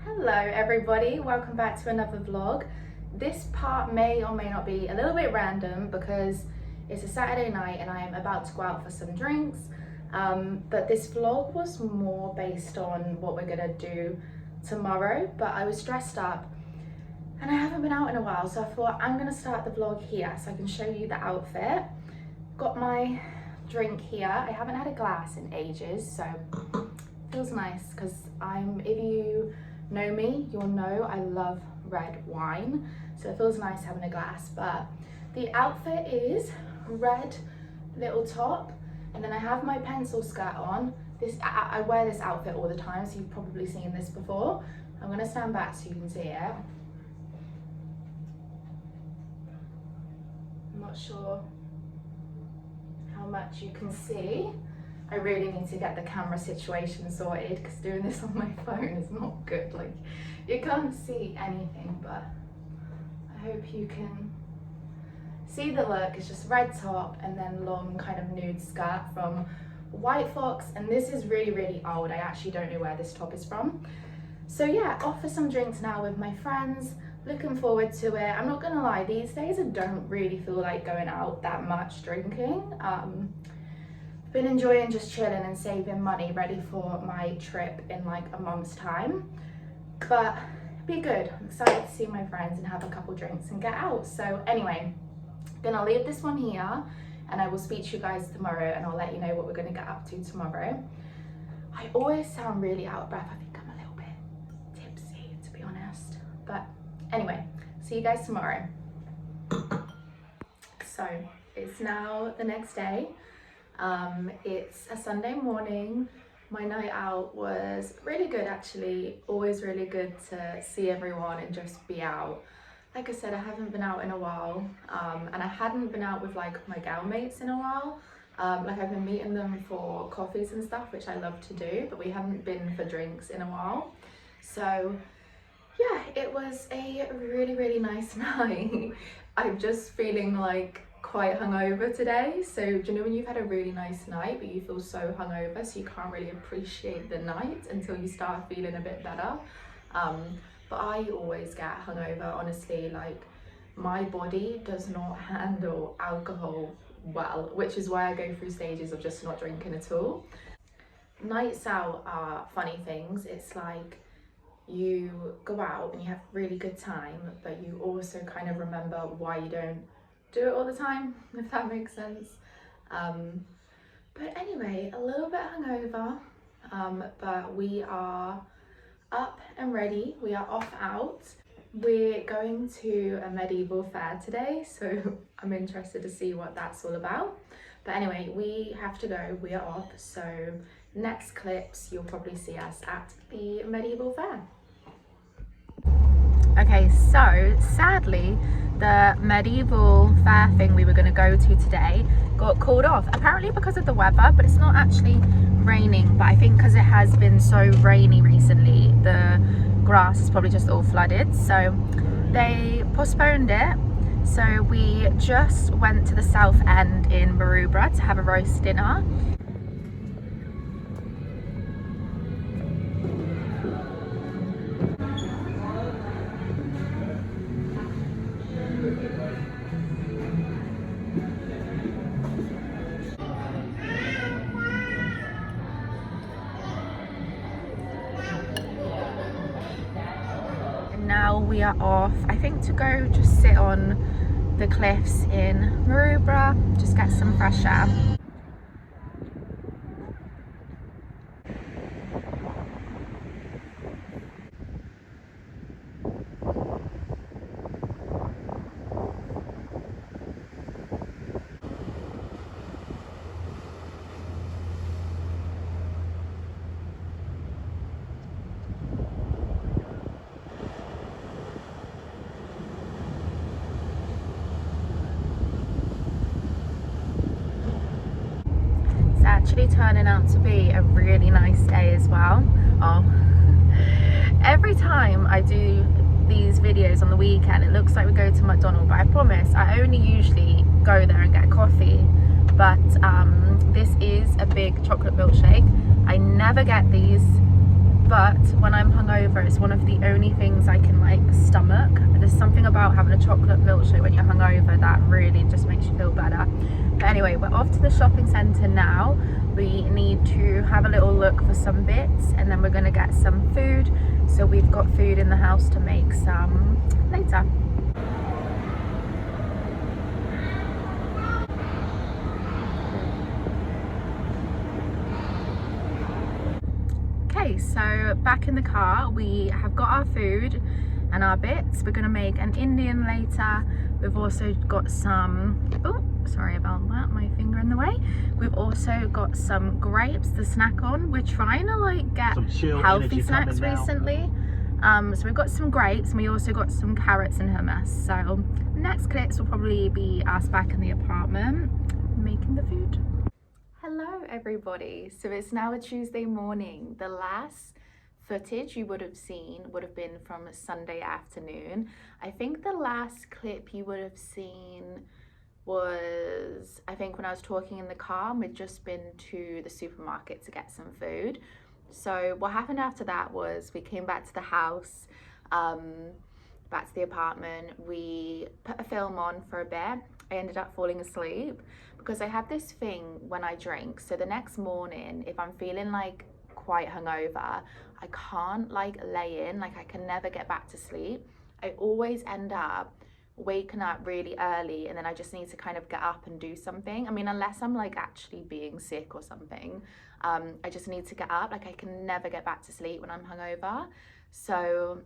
Hello everybody, welcome back to another vlog. This part may or may not be a little bit random because it's a Saturday night and I am about to go out for some drinks. But this vlog was more based on what we're gonna do tomorrow, but I was dressed up and I haven't been out in a while, so I thought I'm gonna start the vlog here so I can show you the outfit. Got my drink here. I haven't had a glass in ages, so it feels nice because if you know me, you'll know I love red wine, so it feels nice having a glass. But the outfit is red little top, and then I have my pencil skirt on. I wear this outfit all the time, so you've probably seen this before. I'm gonna stand back so you can see it. I'm not sure how much you can see. I really need to get the camera situation sorted because doing this on my phone is not good. Like, you can't see anything, but I hope you can see the look. It's just red top and then long kind of nude skirt from White Fox, and this is really old. I actually don't know where this top is from. So yeah, off for some drinks now with my friends. Looking forward to it. I'm not gonna lie, these days I don't really feel like going out that much drinking. Been enjoying just chilling and saving money, ready for my trip in like a month's time. But be good. I'm excited to see my friends and have a couple drinks and get out. So anyway, gonna leave this one here and I will speak to you guys tomorrow and I'll let you know what we're gonna get up to tomorrow. I always sound really out of breath. I think I'm a little bit tipsy, to be honest. But anyway, see you guys tomorrow. So it's now the next day. It's a Sunday morning. My night out was really good actually. Always really good to see everyone and just be out. Like I said, I haven't been out in a while, and I hadn't been out with like my gal mates in a while. Like I've been meeting them for coffees and stuff, which I love to do, but we haven't been for drinks in a while. So yeah, it was a really nice night. I'm just feeling like quite hungover today. So do you know when you've had a really nice night but you feel so hungover so you can't really appreciate the night until you start feeling a bit better? But I always get hungover, honestly. Like, my body does not handle alcohol well, which is why I go through stages of just not drinking at all. Nights out are funny things. It's like you go out and you have really good time, but you also kind of remember why you don't do it all the time, if that makes sense. But anyway, a little bit hungover, but we are up and ready. We are off out. We're going to a medieval fair today, so I'm interested to see what that's all about. But anyway, we have to go. We are off, so next clips you'll probably see us at the medieval fair. Okay, so sadly the medieval fair thing we were going to go to today got called off, apparently because of the weather, but it's not actually raining. But I think because it has been so rainy recently, the grass is probably just all flooded, so they postponed it. So we just went to the South End in Maroubra to have a roast dinner. Now we are off, I think, to go just sit on the cliffs in Maroubra, just get some fresh air. Actually turning out to be a really nice day as well. Every time I do these videos on the weekend it looks like we go to McDonald's, but I promise I only usually go there and get coffee. But this is a big chocolate milkshake. I never get these, but when I'm hungover hungover, it's one of the only things I can like stomach. There's something about having a chocolate milkshake when you're hungover that really just makes you feel better. But anyway, we're off to the shopping centre now. We need to have a little look for some bits, and then we're going to get some food. So we've got food in the house to make some later. Okay, so back in the car, we have got our food and our bits. We're gonna make an Indian later. We've also got some, oh, sorry about that, my finger in the way. We've also got some grapes to snack on. We're trying to like get healthy snacks recently. So we've got some grapes, and we also got some carrots and hummus. So next clips will probably be us back in the apartment making the food. Hello everybody, so it's now a Tuesday morning. The last footage you would have seen would have been from Sunday afternoon. I think the last clip you would have seen was, I think when I was talking in the car, and we'd just been to the supermarket to get some food. So what happened after that was we came back to the house, back to the apartment. We put a film on for a bit. I ended up falling asleep because I have this thing when I drink. So the next morning, if I'm feeling like quite hungover, I can't like lay in, like I can never get back to sleep. I always end up waking up really early, and then I just need to kind of get up and do something. I mean, unless I'm like actually being sick or something, I just need to get up. Like I can never get back to sleep when I'm hungover. So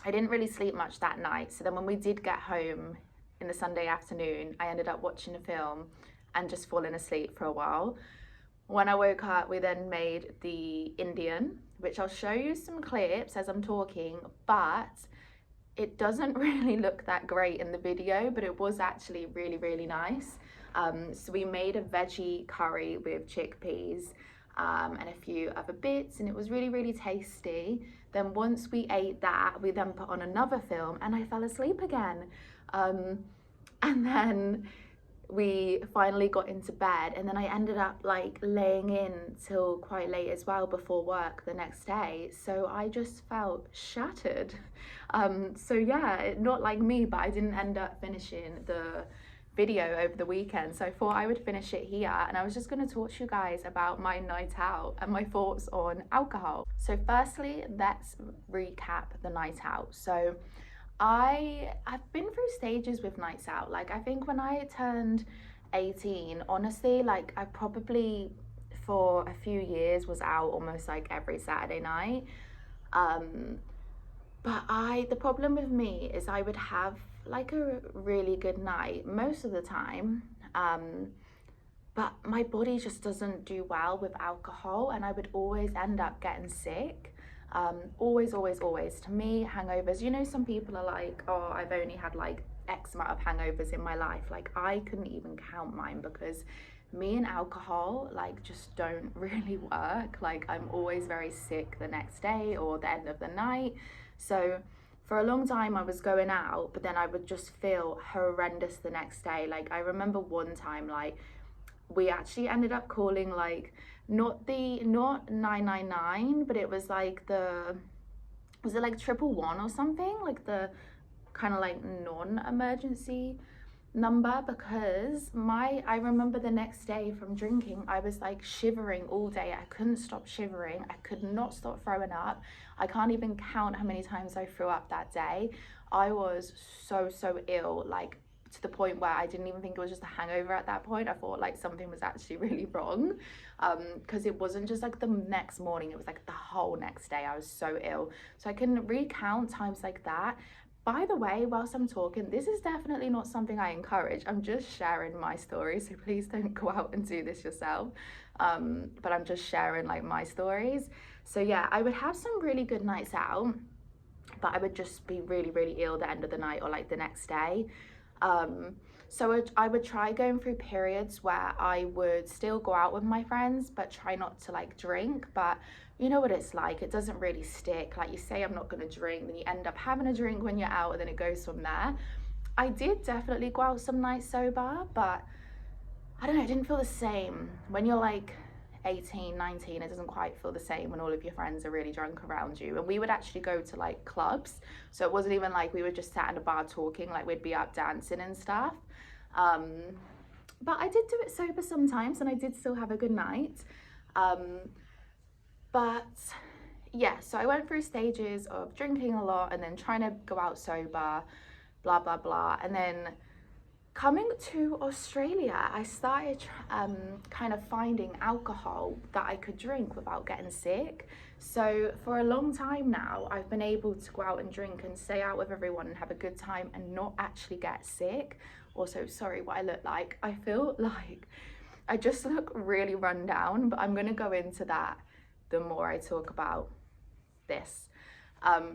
I didn't really sleep much that night. So then when we did get home in the Sunday afternoon, I ended up watching a film and just falling asleep for a while. When I woke up, we then made the Indian, which I'll show you some clips as I'm talking, but it doesn't really look that great in the video, but it was actually really, really nice. So we made a veggie curry with chickpeas and a few other bits, and it was really, really tasty. Then once we ate that, we then put on another film and I fell asleep again. And then we finally got into bed, and then I ended up like laying in till quite late as well before work the next day. So I just felt shattered. So yeah, not like me, but I didn't end up finishing the video over the weekend. So I thought I would finish it here, and I was just going to talk to you guys about my night out and my thoughts on alcohol. So firstly, let's recap the night out. So I've been through stages with nights out. Like I think when I turned 18, honestly, like I probably for a few years was out almost like every Saturday night. But the problem with me is I would have like a really good night most of the time, but my body just doesn't do well with alcohol, and I would always end up getting sick. Always. To me, hangovers, you know, some people are like, oh, I've only had like X amount of hangovers in my life. Like I couldn't even count mine, because me and alcohol like just don't really work. Like I'm always very sick the next day or the end of the night. So for a long time I was going out, but then I would just feel horrendous the next day. Like I remember one time, like we actually ended up calling like not 999, but it was like was it like 111 or something, like the kind of like non-emergency number, because I remember the next day from drinking, I was like shivering all day. I couldn't stop shivering. I could not stop throwing up. I can't even count how many times I threw up that day. I was so ill, like to the point where I didn't even think it was just a hangover at that point. I thought like something was actually really wrong, because it wasn't just like the next morning, it was like the whole next day. I was so ill. So I can recount times like that. By the way, whilst I'm talking, this is definitely not something I encourage. I'm just sharing my story, so please don't go out and do this yourself. But I'm just sharing like my stories. So yeah, I would have some really good nights out, but I would just be really ill the end of the night or like the next day. So I would try going through periods where I would still go out with my friends, but try not to like drink. But you know what it's like, it doesn't really stick. Like you say, I'm not gonna drink, then you end up having a drink when you're out, and then it goes from there. I did definitely go out some nights sober, but I don't know, I didn't feel the same when you're like 18, 19, it doesn't quite feel the same when all of your friends are really drunk around you. And we would actually go to like clubs, so it wasn't even like we would just sat in a bar talking, like we'd be up dancing and stuff. But I did do it sober sometimes, and I did still have a good night. But yeah, so I went through stages of drinking a lot and then trying to go out sober, blah blah blah. And then coming to Australia, I started kind of finding alcohol that I could drink without getting sick. So for a long time now, I've been able to go out and drink and stay out with everyone and have a good time and not actually get sick. Also, sorry what I look like. I feel like I just look really run down, but I'm gonna go into that the more I talk about this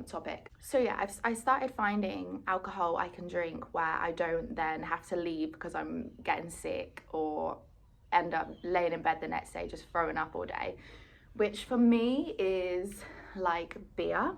topic. So yeah, I started finding alcohol I can drink where I don't then have to leave because I'm getting sick or end up laying in bed the next day just throwing up all day, which for me is like beer.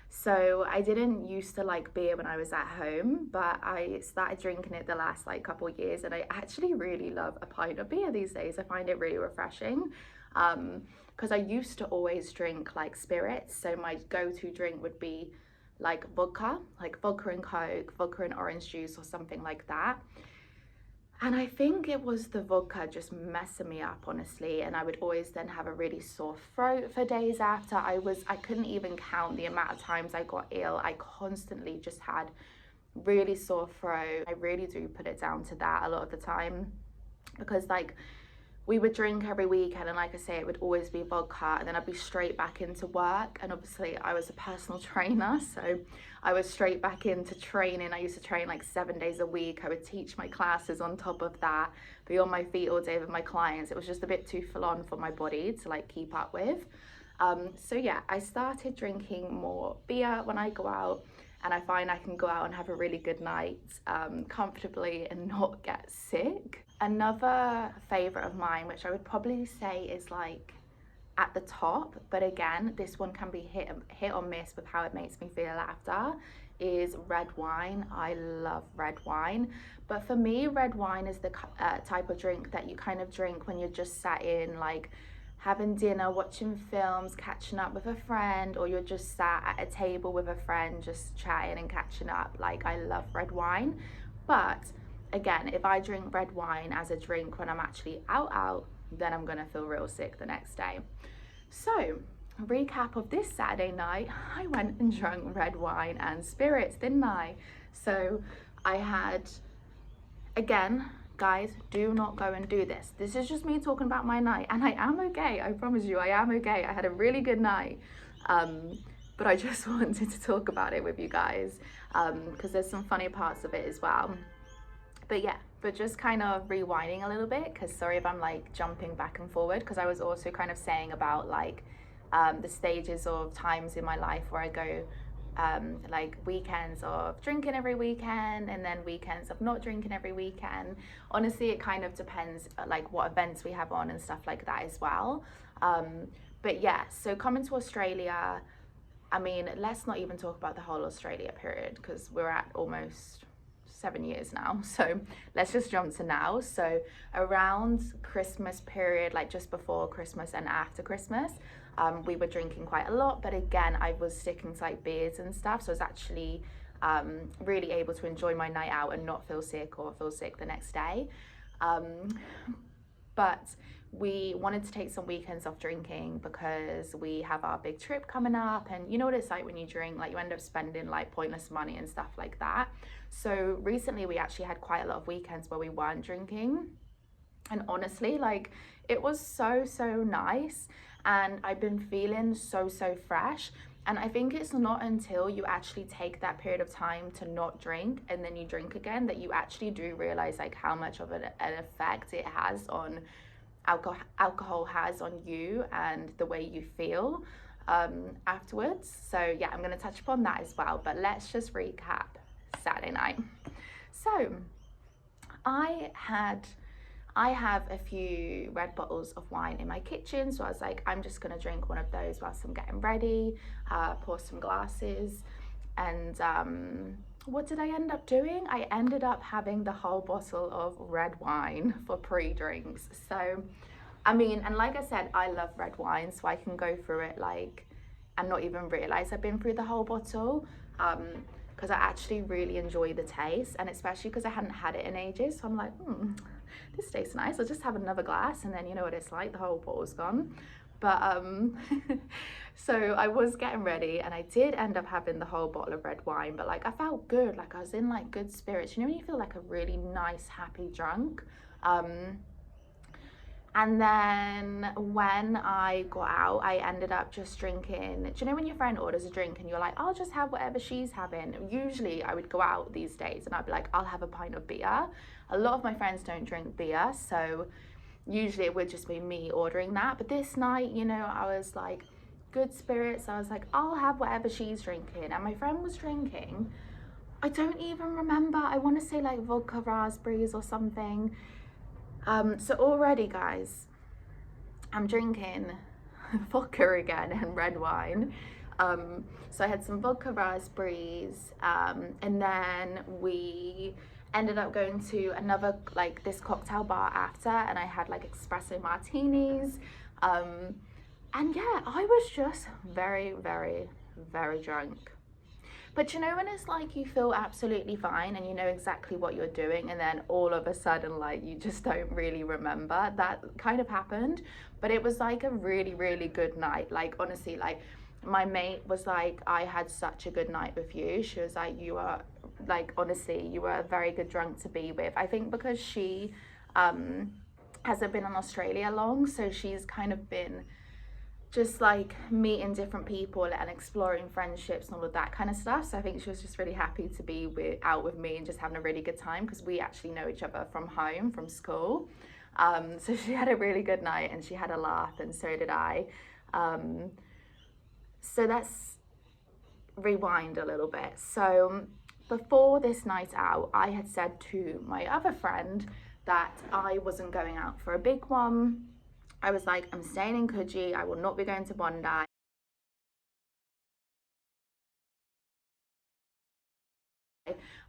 So I didn't used to like beer when I was at home, but I started drinking it the last like couple of years, and I actually really love a pint of beer these days. I find it really refreshing. Because I used to always drink like spirits, so my go-to drink would be like vodka and Coke, vodka and orange juice or something like that. And I think it was the vodka just messing me up, honestly, and I would always then have a really sore throat for days after. I couldn't even count the amount of times I got ill. I constantly just had really sore throat. I really do put it down to that a lot of the time, because like we would drink every weekend, and like I say, it would always be vodka, and then I'd be straight back into work. And obviously I was a personal trainer, so I was straight back into training. I used to train like 7 days a week. I would teach my classes on top of that, be on my feet all day with my clients. It was just a bit too full on for my body to like keep up with. So yeah, I started drinking more beer when I go out, and I find I can go out and have a really good night comfortably and not get sick. Another favorite of mine, which I would probably say is like at the top, but again, this one can be hit or miss with how it makes me feel after, is red wine. I love red wine, but for me, red wine is the type of drink that you kind of drink when you're just sat in, like having dinner, watching films, catching up with a friend, or you're just sat at a table with a friend just chatting and catching up. Like, I love red wine. But again, if I drink red wine as a drink when I'm actually out, then I'm gonna feel real sick the next day. So, recap of this Saturday night, I went and drank red wine and spirits, didn't I? So I had, again, guys, do not go and do this. This is just me talking about my night, and I am okay. I promise you, I am okay. I had a really good night. But I just wanted to talk about it with you guys because there's some funny parts of it as well. But yeah, but just kind of rewinding a little bit, because sorry if I'm like jumping back and forward, because I was also kind of saying about like the stages of times in my life where I go like weekends of drinking every weekend and then weekends of not drinking every weekend. Honestly, it kind of depends like what events we have on and stuff like that as well. But yeah, so coming to Australia, I mean, let's not even talk about the whole Australia period because we're at almost 7 years now, so let's just jump to now. So around Christmas period, like just before Christmas and after Christmas, we were drinking quite a lot, but again, I was sticking to like beers and stuff, so I was actually really able to enjoy my night out and not feel sick or feel sick the next day. But we wanted to take some weekends off drinking because we have our big trip coming up, and you know what it's like when you drink, like you end up spending like pointless money and stuff like that. So recently we actually had quite a lot of weekends where we weren't drinking, and honestly, like it was so nice, and I've been feeling so fresh. And I think it's not until you actually take that period of time to not drink and then you drink again that you actually do realize like how much of an effect it has on alcohol has on you and the way you feel afterwards. So yeah, I'm going to touch upon that as well, but let's just recap Saturday night. So I have a few red bottles of wine in my kitchen, so I was like, I'm just gonna drink one of those whilst I'm getting ready, pour some glasses. And what did I end up doing? I ended up having the whole bottle of red wine for pre-drinks. So I mean, and like I said, I love red wine, so I can go through it like and not even realize I've been through the whole bottle. Because I actually really enjoy the taste, and especially because I hadn't had it in ages. So I'm like, this tastes nice. I'll just have another glass, and then you know what it's like, the whole bottle's gone. But so I was getting ready, and I did end up having the whole bottle of red wine, but like I felt good, like I was in like good spirits. You know when you feel like a really nice, happy drunk? And then when I got out, I ended up just drinking. Do you know when your friend orders a drink and you're like, I'll just have whatever she's having? Usually I would go out these days and I'd be like, I'll have a pint of beer. A lot of my friends don't drink beer, so usually it would just be me ordering that. But this night, you know, I was like, good spirits. I was like, I'll have whatever she's drinking. And my friend was drinking, I don't even remember. I want to say like vodka raspberries or something. So already, guys, I'm drinking vodka again and red wine. So I had some vodka raspberries, and then we ended up going to another, like this cocktail bar after, and I had like espresso martinis. And yeah, I was just very, very, very drunk. But you know when it's like you feel absolutely fine and you know exactly what you're doing, and then all of a sudden like you just don't really remember? That kind of happened, but it was like a really, really good night. Like honestly, like my mate was like, I had such a good night with you. She was like, you are like, honestly, you were a very good drunk to be with. I think because she hasn't been in Australia long, so she's kind of been just like meeting different people and exploring friendships and all of that kind of stuff. So I think she was just really happy to be out with me and just having a really good time, because we actually know each other from home, from school. So she had a really good night and she had a laugh, and so did I. So let's rewind a little bit. So before this night out, I had said to my other friend that I wasn't going out for a big one. I was like, I'm staying in Coogee. I will not be going to Bondi. I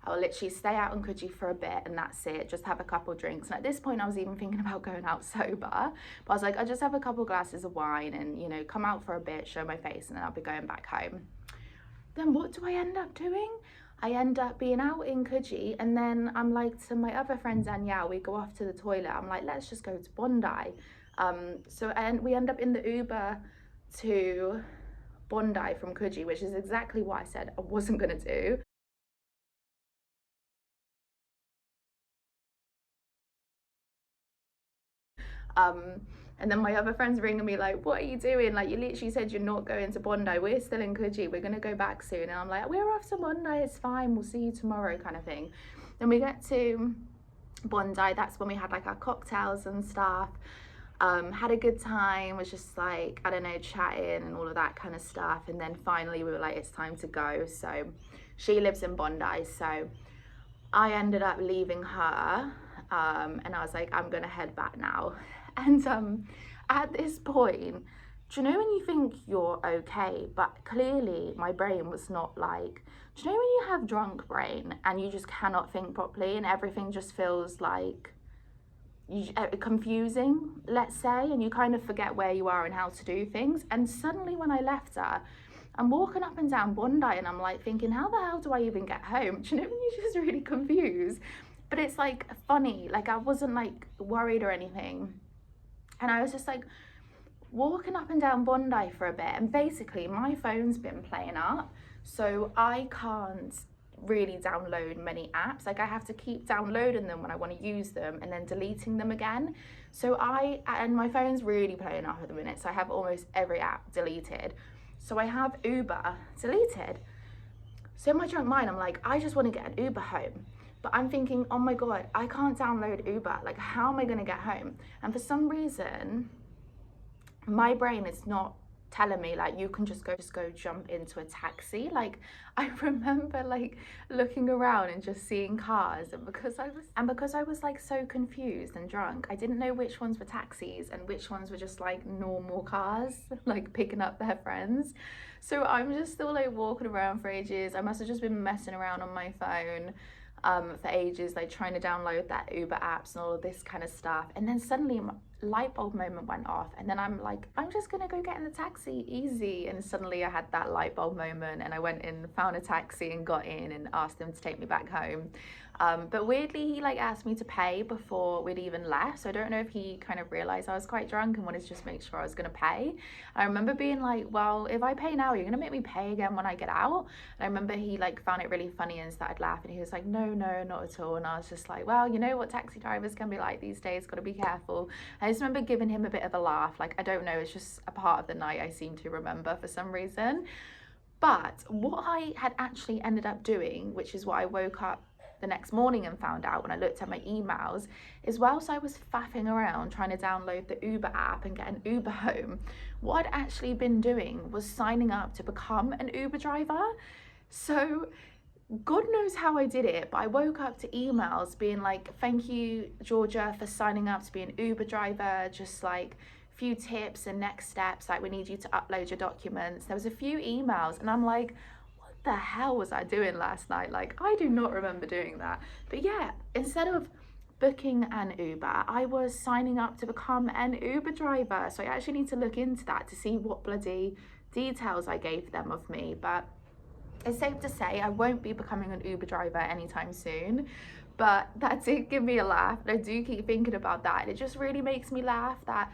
will literally stay out in Coogee for a bit and that's it. Just have a couple drinks. And at this point, I was even thinking about going out sober. But I was like, I'll just have a couple glasses of wine and, you know, come out for a bit, show my face, and then I'll be going back home. Then what do I end up doing? I end up being out in Coogee, and then I'm like to my other friend Danielle, we go off to the toilet. I'm like, let's just go to Bondi. And we end up in the Uber to Bondi from Coogee, which is exactly what I said I wasn't going to do. And then my other friends ringing me like, what are you doing? Like, you literally said you're not going to Bondi. We're still in Coogee. We're going to go back soon. And I'm like, we're off to Bondi. It's fine. We'll see you tomorrow kind of thing. Then we get to Bondi. That's when we had like our cocktails and stuff. Had a good time, was just like, I don't know, chatting and all of that kind of stuff. And then finally we were like, it's time to go. So she lives in Bondi, so I ended up leaving her, and I was like, I'm gonna head back now. And at this point, do you know when you think you're okay, but clearly my brain was not like, do you know when you have drunk brain and you just cannot think properly and everything just feels like confusing, let's say, and you kind of forget where you are and how to do things? And suddenly when I left her, I'm walking up and down Bondi and I'm like thinking, how the hell do I even get home? Do you know when you're just really confused? But it's like funny, like I wasn't like worried or anything. And I was just like walking up and down Bondi for a bit, and basically my phone's been playing up, so I can't really download many apps. Like I have to keep downloading them when I want to use them and then deleting them again. So and my phone's really playing up at the minute, so I have almost every app deleted. So I have Uber deleted. So in my drunk mind, I'm like, I just want to get an Uber home. But I'm thinking, oh my God, I can't download Uber. Like, how am I going to get home? And for some reason, my brain is not telling me like you can just go jump into a taxi. Like I remember like looking around and just seeing cars, and because I was like so confused and drunk, I didn't know which ones were taxis and which ones were just like normal cars like picking up their friends. So I'm just still like walking around for ages. I must have just been messing around on my phone for ages, like trying to download that Uber apps and all of this kind of stuff. And then suddenly light bulb moment went off, and then I'm like, I'm just gonna go get in the taxi, easy. And suddenly I had that light bulb moment, and I went in, found a taxi and got in and asked him to take me back home. But weirdly, he like asked me to pay before we'd even left, so I don't know if he kind of realized I was quite drunk and wanted to just make sure I was gonna pay. And I remember being like, well, if I pay now, you're gonna make me pay again when I get out. And I remember he like found it really funny and started laughing. He was like, no, not at all. And I was just like, well, you know what taxi drivers can be like these days, gotta be careful. I just remember giving him a bit of a laugh. Like, I don't know, it's just a part of the night I seem to remember for some reason. But what I had actually ended up doing, which is what I woke up the next morning and found out when I looked at my emails, is whilst I was faffing around trying to download the Uber app and get an Uber home, what I'd actually been doing was signing up to become an Uber driver. So God knows how I did it, but I woke up to emails being like, thank you, Georgia, for signing up to be an Uber driver, just like few tips and next steps, like we need you to upload your documents. There was a few emails and I'm like, the hell was I doing last night? Like, I do not remember doing that. But yeah, instead of booking an Uber, I was signing up to become an Uber driver. So I actually need to look into that to see what bloody details I gave them of me. But it's safe to say I won't be becoming an Uber driver anytime soon. But that did give me a laugh. I do keep thinking about that, and it just really makes me laugh that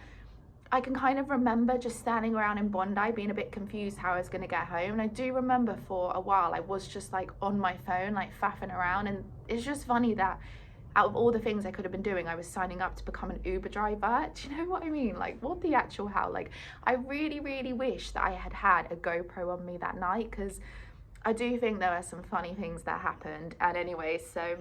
I can kind of remember just standing around in Bondi being a bit confused how I was going to get home. And I do remember for a while I was just like on my phone, like faffing around. And it's just funny that out of all the things I could have been doing, I was signing up to become an Uber driver. Do you know what I mean? Like, what the actual hell? Like, I really wish that I had had a GoPro on me that night, because I do think there were some funny things that happened. And anyway, so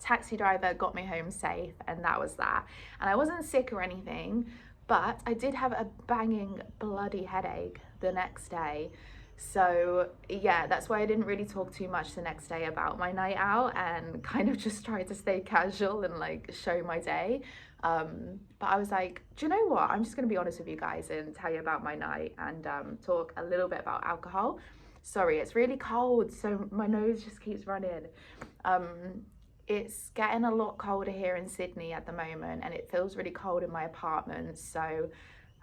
taxi driver got me home safe, and that was that. And I wasn't sick or anything, but I did have a banging bloody headache the next day. So yeah, that's why I didn't really talk too much the next day about my night out, and kind of just tried to stay casual and like show my day. But I was like, do you know what? I'm just gonna be honest with you guys and tell you about my night, and talk a little bit about alcohol. Sorry, it's really cold, so my nose just keeps running. It's getting a lot colder here in Sydney at the moment, and it feels really cold in my apartment. So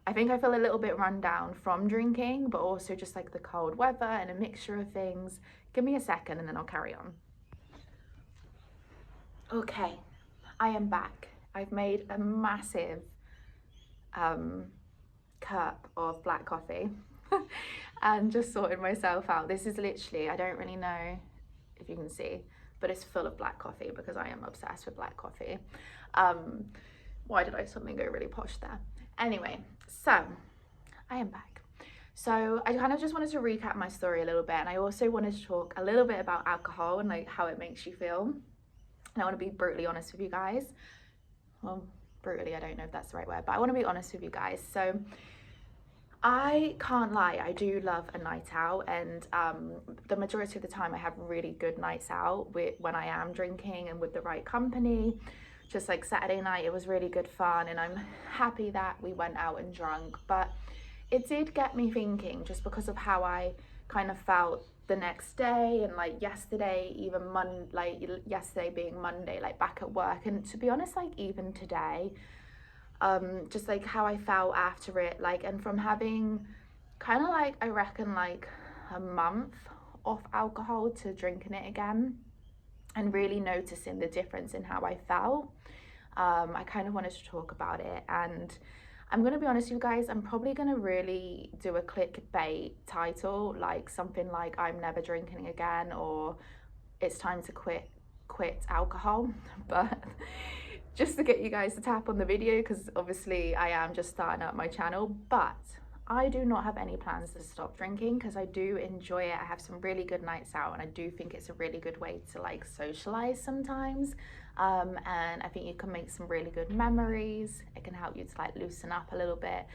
I think I feel a little bit run down from drinking, but also just like the cold weather and a mixture of things. Give me a second and then I'll carry on. Okay, I am back. I've made a massive cup of black coffee and just sorted myself out. This is literally, I don't really know if you can see, but it's full of black coffee because I am obsessed with black coffee. Why did I suddenly go really posh there? Anyway, so I am back. So I kind of just wanted to recap my story a little bit, and I also wanted to talk a little bit about alcohol and like how it makes you feel. And I want to be brutally honest with you guys. Well, brutally, I don't know if that's the right word, but I want to be honest with you guys. So I can't lie, I do love a night out, and the majority of the time I have really good nights out when I am drinking and with the right company. Just like Saturday night, it was really good fun, and I'm happy that we went out and drunk. But it did get me thinking, just because of how I kind of felt the next day, and like yesterday, even yesterday being Monday, like back at work, and to be honest, like even today, just like how I felt after it, like, and from having kind of like, I reckon like a month off alcohol to drinking it again, and really noticing the difference in how I felt. I kind of wanted to talk about it, and I'm gonna be honest with you guys, I'm probably gonna really do a clickbait title, like something like I'm never drinking again, or it's time to quit alcohol. But just to get you guys to tap on the video, because obviously I am just starting up my channel, but I do not have any plans to stop drinking, because I do enjoy it. I have some really good nights out, and I do think it's a really good way to like socialize sometimes, and I think you can make some really good memories. It can help you to like loosen up a little bit,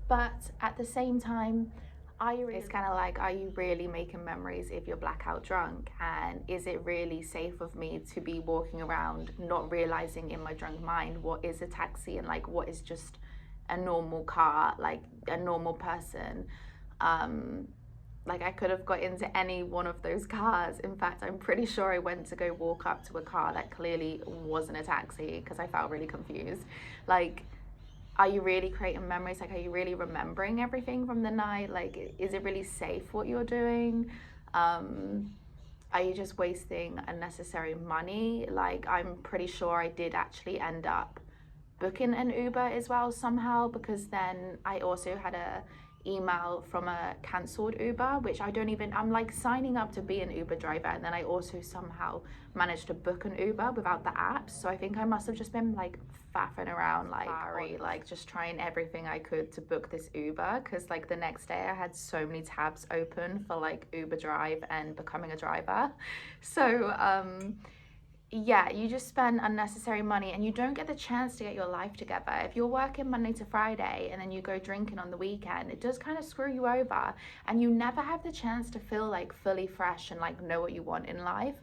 but at the same time, it's kind of like, are you really making memories if you're blackout drunk? And is it really safe of me to be walking around not realizing in my drunk mind what is a taxi and like what is just a normal car, like a normal person? Like I could have got into any one of those cars. In fact, I'm pretty sure I went to go walk up to a car that clearly wasn't a taxi because I felt really confused. Like, are you really creating memories? Like, are you really remembering everything from the night? Like, is it really safe what you're doing? Are you just wasting unnecessary money? Like, I'm pretty sure I did actually end up booking an Uber as well somehow, because then I also had a email from a cancelled Uber, which I'm like signing up to be an Uber driver, and then I also somehow managed to book an Uber without the app. So I think I must have just been like faffing around, like sorry, like just trying everything I could to book this Uber, because like the next day I had so many tabs open for like Uber Drive and becoming a driver. So yeah, you just spend unnecessary money and you don't get the chance to get your life together. If you're working Monday to Friday and then you go drinking on the weekend, it does kind of screw you over, and you never have the chance to feel like fully fresh and like know what you want in life.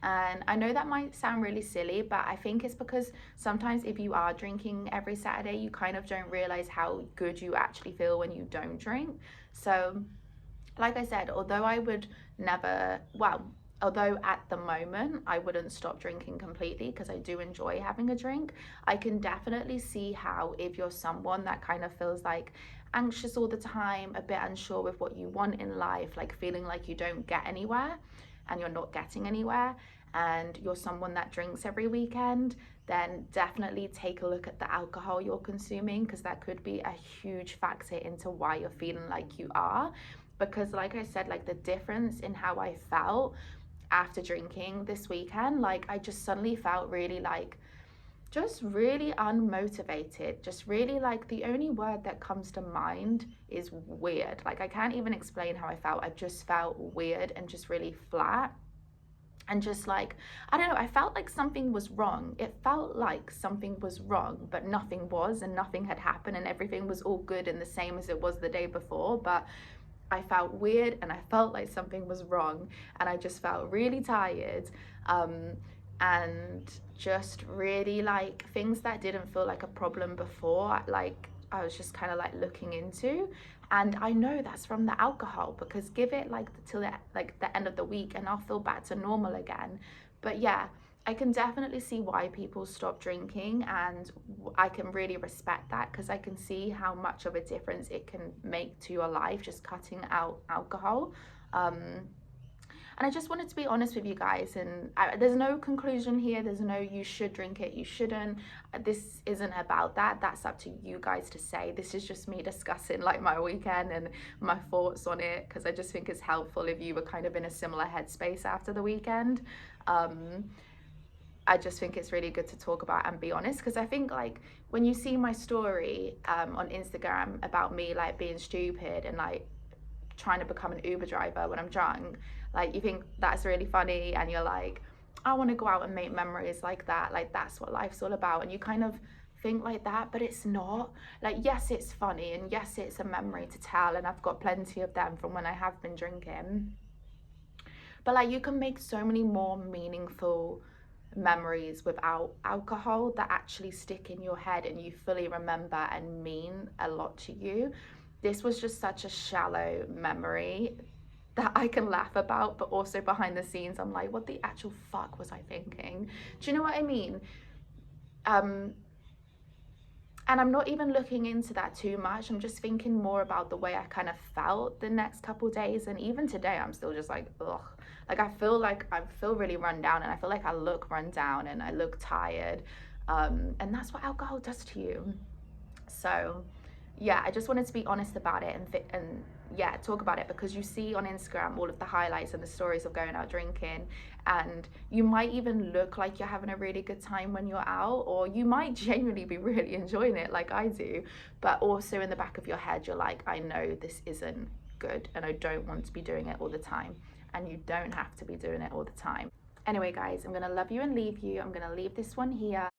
And I know that might sound really silly, but I think it's because sometimes if you are drinking every Saturday, you kind of don't realize how good you actually feel when you don't drink. So like I said, although at the moment I wouldn't stop drinking completely because I do enjoy having a drink, I can definitely see how if you're someone that kind of feels like anxious all the time, a bit unsure with what you want in life, like feeling like you don't get anywhere and you're not getting anywhere, and you're someone that drinks every weekend, then definitely take a look at the alcohol you're consuming, because that could be a huge factor into why you're feeling like you are. Because like I said, like the difference in how I felt after drinking this weekend, like I just suddenly felt really like just really unmotivated, just really like the only word that comes to mind is weird. Like I can't even explain how I felt. I just felt weird and just really flat, and just like, I don't know, I felt like something was wrong. It felt like something was wrong, but nothing was, and nothing had happened, and everything was all good and the same as it was the day before. But I felt weird and I felt like something was wrong, and I just felt really tired, and just really like things that didn't feel like a problem before, like I was just kind of like looking into. And I know that's from the alcohol, because give it like till the end of the week and I'll feel back to normal again. But yeah, I can definitely see why people stop drinking, and I can really respect that, because I can see how much of a difference it can make to your life just cutting out alcohol. And I just wanted to be honest with you guys, and there's no conclusion here. There's no you should drink it, you shouldn't. This isn't about that. That's up to you guys to say. This is just me discussing like my weekend and my thoughts on it, because I just think it's helpful if you were kind of in a similar headspace after the weekend. I just think it's really good to talk about and be honest, because I think like when you see my story on Instagram about me like being stupid and like trying to become an Uber driver when I'm drunk, like you think that's really funny, and you're like, I want to go out and make memories like that, like that's what life's all about, and you kind of think like that, but it's not. Like, yes, it's funny, and yes, it's a memory to tell, and I've got plenty of them from when I have been drinking, but like you can make so many more meaningful memories without alcohol that actually stick in your head and you fully remember and mean a lot to you. This was just such a shallow memory that I can laugh about, but also behind the scenes I'm like, what the actual fuck was I thinking? Do you know what I mean? And I'm not even looking into that too much. I'm just thinking more about the way I kind of felt the next couple days, and even today I'm still just like, ugh. Like I feel really run down, and I feel like I look run down and I look tired, and that's what alcohol does to you. So yeah, I just wanted to be honest about it, and yeah, talk about it, because you see on Instagram all of the highlights and the stories of going out drinking, and you might even look like you're having a really good time when you're out, or you might genuinely be really enjoying it like I do, but also in the back of your head you're like, I know this isn't good and I don't want to be doing it all the time, and you don't have to be doing it all the time. Anyway guys, I'm gonna love you and leave you. I'm gonna leave this one here.